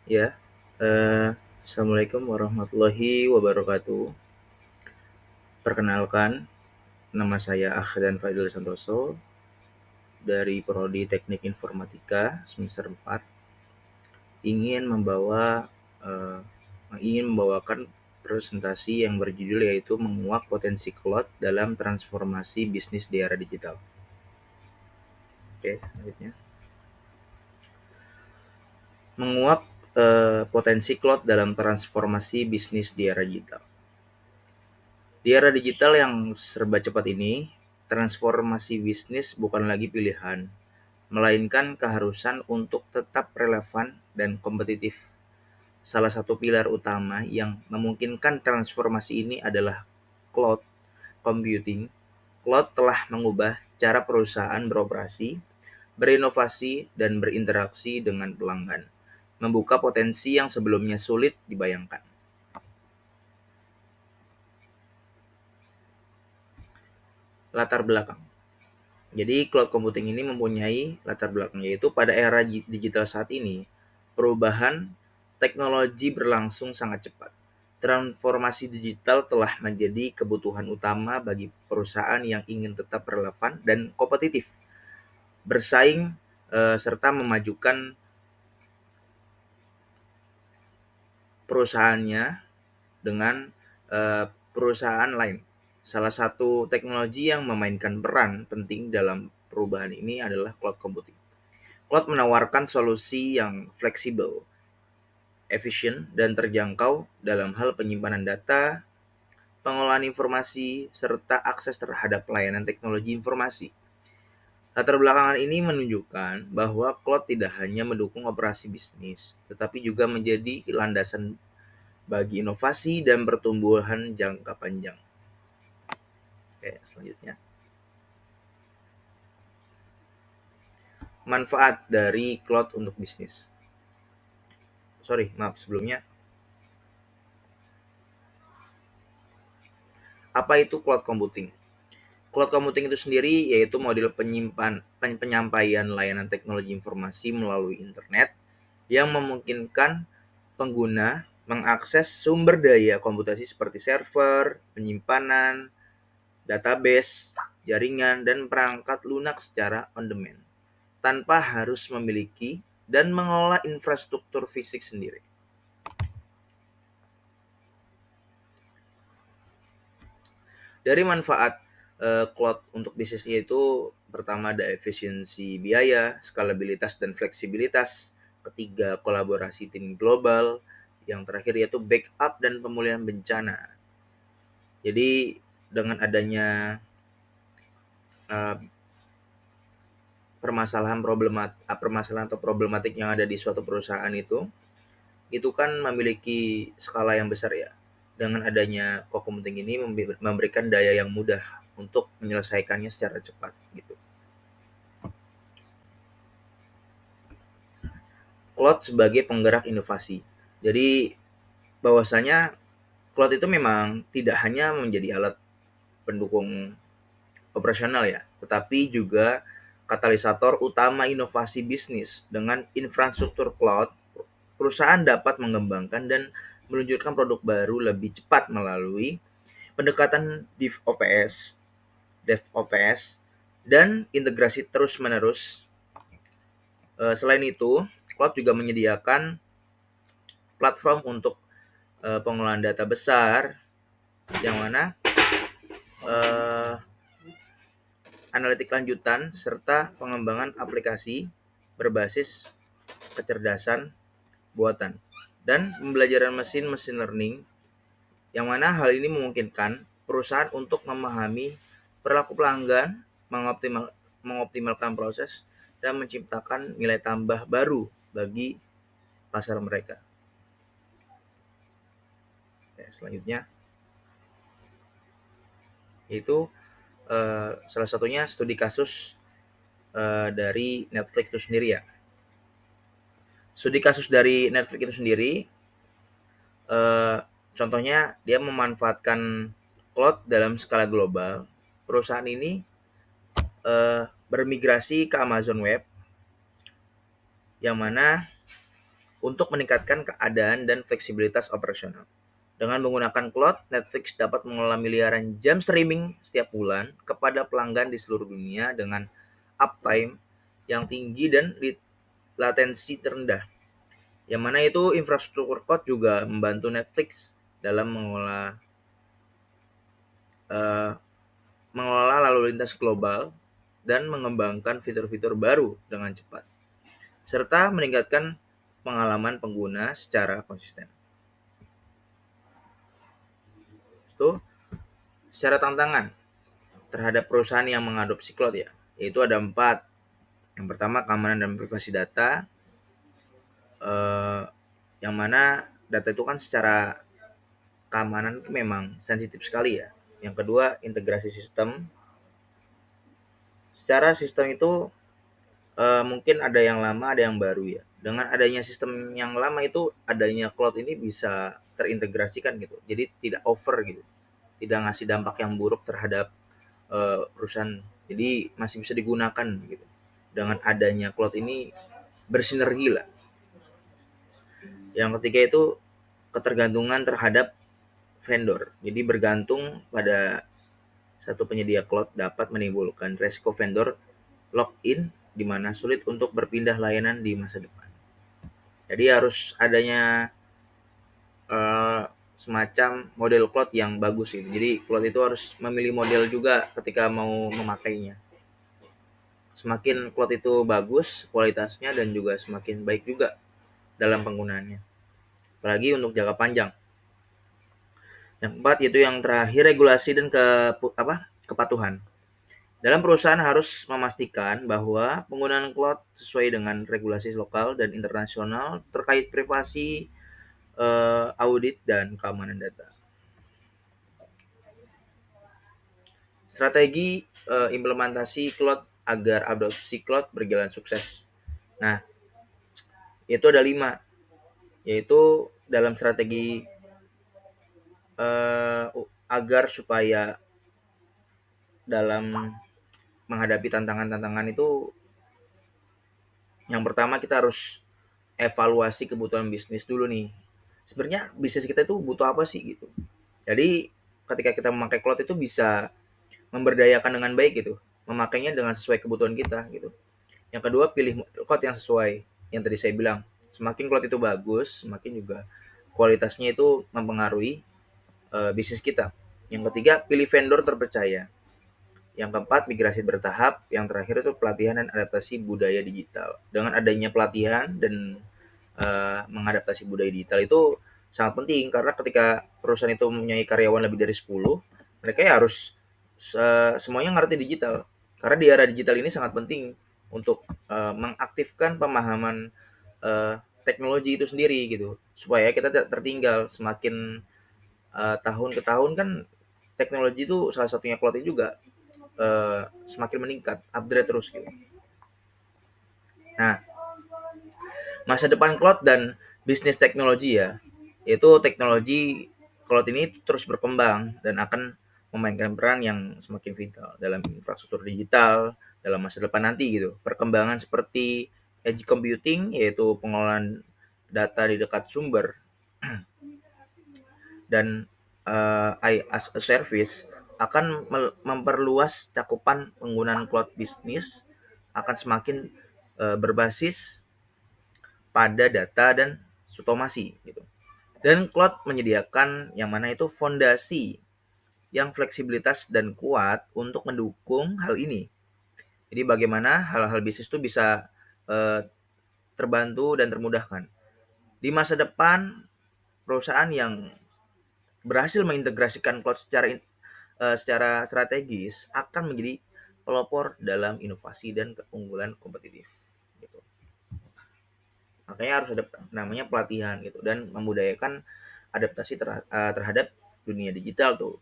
Ya, Assalamualaikum warahmatullahi wabarakatuh. Perkenalkan, nama saya Akhdan Fadil Santoso dari Prodi Teknik Informatika semester 4. Ingin membawa eh, ingin membawakan presentasi yang berjudul yaitu menguak potensi cloud dalam transformasi bisnis di era digital. Oke, selanjutnya. Menguak potensi cloud dalam transformasi bisnis di era digital. Di era digital yang serba cepat ini, transformasi bisnis bukan lagi pilihan, melainkan keharusan untuk tetap relevan dan kompetitif. Salah satu pilar utama yang memungkinkan transformasi ini adalah cloud computing. Cloud telah mengubah cara perusahaan beroperasi, berinovasi, dan berinteraksi dengan pelanggan, membuka potensi yang sebelumnya sulit dibayangkan. Latar belakang. Jadi cloud computing ini mempunyai latar belakang, yaitu pada era digital saat ini, perubahan teknologi berlangsung sangat cepat. Transformasi digital telah menjadi kebutuhan utama bagi perusahaan yang ingin tetap relevan dan kompetitif, bersaing serta memajukan perusahaannya dengan perusahaan lain. Salah satu teknologi yang memainkan peran penting dalam perubahan ini adalah cloud computing. Cloud menawarkan solusi yang fleksibel, efisien, dan terjangkau dalam hal penyimpanan data, pengolahan informasi, serta akses terhadap pelayanan teknologi informasi. Latar belakangan ini menunjukkan bahwa cloud tidak hanya mendukung operasi bisnis, tetapi juga menjadi landasan bagi inovasi dan pertumbuhan jangka panjang. Oke, selanjutnya. Manfaat dari cloud untuk bisnis. Maaf sebelumnya. Apa itu cloud computing? Cloud computing itu sendiri yaitu model penyampaian layanan teknologi informasi melalui internet yang memungkinkan pengguna mengakses sumber daya komputasi seperti server, penyimpanan, database, jaringan, dan perangkat lunak secara on demand, tanpa harus memiliki dan mengelola infrastruktur fisik sendiri. Dari manfaat cloud untuk bisnis itu, pertama ada efisiensi biaya, skalabilitas dan fleksibilitas. Ketiga, kolaborasi tim global. Yang terakhir yaitu backup dan pemulihan bencana. Jadi dengan adanya permasalahan atau problematik yang ada di suatu perusahaan itu kan memiliki skala yang besar ya. Dengan adanya cloud computing ini memberikan daya yang mudah untuk menyelesaikannya secara cepat gitu. Cloud sebagai penggerak inovasi. Jadi bahwasanya cloud itu memang tidak hanya menjadi alat pendukung operasional ya, tetapi juga katalisator utama inovasi bisnis. Dengan infrastruktur cloud, perusahaan dapat mengembangkan dan meluncurkan produk baru lebih cepat melalui pendekatan DevOps, dan integrasi terus-menerus. Selain itu, cloud juga menyediakan platform untuk pengolahan data besar, yang mana analitik lanjutan serta pengembangan aplikasi berbasis kecerdasan buatan dan pembelajaran mesin learning, yang mana hal ini memungkinkan perusahaan untuk memahami perilaku pelanggan, mengoptimalkan proses, dan menciptakan nilai tambah baru bagi pasar mereka. Oke, selanjutnya yaitu salah satunya studi kasus dari Netflix itu sendiri ya. Studi kasus dari Netflix itu sendiri, contohnya dia memanfaatkan cloud dalam skala global. Perusahaan ini bermigrasi ke Amazon Web, yang mana untuk meningkatkan keadaan dan fleksibilitas operasional. Dengan menggunakan cloud, Netflix dapat mengelola miliaran jam streaming setiap bulan kepada pelanggan di seluruh dunia dengan uptime yang tinggi dan latensi terendah. Yang mana itu infrastruktur cloud juga membantu Netflix dalam eh, mengelola lalu lintas global dan mengembangkan fitur-fitur baru dengan cepat, serta meningkatkan pengalaman pengguna secara konsisten. Itu secara tantangan terhadap perusahaan yang mengadopsi cloud ya, yaitu ada 4. Yang pertama, keamanan dan privasi data, eh, yang mana data itu kan secara keamanan itu memang sensitif sekali ya. Yang kedua, integrasi sistem. Secara sistem itu mungkin ada yang lama, ada yang baru ya. Dengan adanya sistem yang lama itu, adanya cloud ini bisa terintegrasikan gitu. Jadi tidak over gitu. Tidak ngasih dampak yang buruk terhadap perusahaan. Jadi masih bisa digunakan gitu. Dengan adanya cloud ini bersinergi lah. Yang ketiga itu ketergantungan terhadap vendor. Jadi bergantung pada satu penyedia cloud dapat menimbulkan resiko vendor lock-in di mana sulit untuk berpindah layanan di masa depan. Jadi harus adanya eh, semacam model cloud yang bagus gitu. Jadi cloud itu harus memilih model juga ketika mau memakainya. Semakin cloud itu bagus kualitasnya dan juga semakin baik juga dalam penggunaannya. Apalagi untuk jangka panjang. Yang keempat itu yang terakhir, regulasi dan kepatuhan. Dalam perusahaan harus memastikan bahwa penggunaan cloud sesuai dengan regulasi lokal dan internasional terkait privasi, audit, dan keamanan data. Strategi implementasi cloud agar adopsi cloud berjalan sukses. Nah, itu ada 5, yaitu dalam strategi agar supaya dalam menghadapi tantangan-tantangan itu, yang pertama kita harus evaluasi kebutuhan bisnis dulu nih. Sebenarnya bisnis kita itu butuh apa sih gitu. Jadi ketika kita memakai cloud itu bisa memberdayakan dengan baik gitu, memakainya dengan sesuai kebutuhan kita gitu. Yang kedua, pilih cloud yang sesuai. Yang tadi saya bilang, semakin cloud itu bagus, semakin juga kualitasnya itu mempengaruhi bisnis kita. Yang ketiga, pilih vendor terpercaya. Yang keempat, migrasi bertahap. Yang terakhir itu pelatihan dan adaptasi budaya digital. Dengan adanya pelatihan dan mengadaptasi budaya digital itu sangat penting, karena ketika perusahaan itu mempunyai karyawan lebih dari 10, mereka ya harus semuanya ngerti digital. Karena di era digital ini sangat penting untuk mengaktifkan pemahaman teknologi itu sendiri gitu, supaya kita tidak tertinggal. Semakin tahun ke tahun kan teknologi itu salah satunya cloud juga semakin meningkat, upgrade terus gitu. Nah, masa depan cloud dan bisnis teknologi ya, yaitu teknologi cloud ini terus berkembang dan akan memainkan peran yang semakin vital dalam infrastruktur digital dalam masa depan nanti gitu. Perkembangan seperti edge computing, yaitu pengelolaan data di dekat sumber, dan AI as a service akan memperluas cakupan penggunaan cloud bisnis, akan semakin berbasis pada data dan otomasi gitu. Dan cloud menyediakan yang mana itu fondasi yang fleksibilitas dan kuat untuk mendukung hal ini. Jadi bagaimana hal-hal bisnis itu bisa terbantu dan termudahkan. Di masa depan, perusahaan yang berhasil mengintegrasikan cloud secara strategis akan menjadi pelopor dalam inovasi dan keunggulan kompetitif gitu. Makanya harus ada namanya pelatihan gitu, dan membudayakan adaptasi terhadap dunia digital tuh.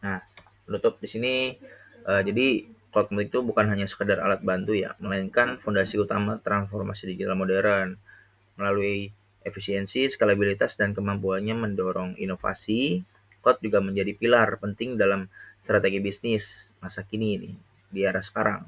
Nah, menutup di sini, jadi cloud itu bukan hanya sekedar alat bantu ya, melainkan fondasi utama transformasi digital modern. Melalui efisiensi, skalabilitas, dan kemampuannya mendorong inovasi, cloud juga menjadi pilar penting dalam strategi bisnis masa kini ini, di era sekarang.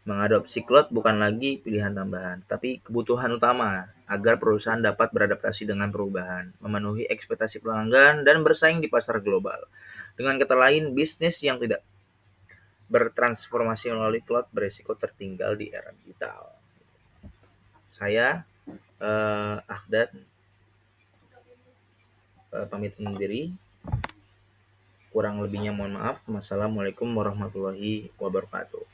Mengadopsi cloud bukan lagi pilihan tambahan, tapi kebutuhan utama agar perusahaan dapat beradaptasi dengan perubahan, memenuhi ekspektasi pelanggan, dan bersaing di pasar global. Dengan kata lain, bisnis yang tidak bertransformasi melalui cloud beresiko tertinggal di era digital. Saya Ahdan pamit undur diri. Kurang lebihnya mohon maaf. Wassalamualaikum warahmatullahi wabarakatuh.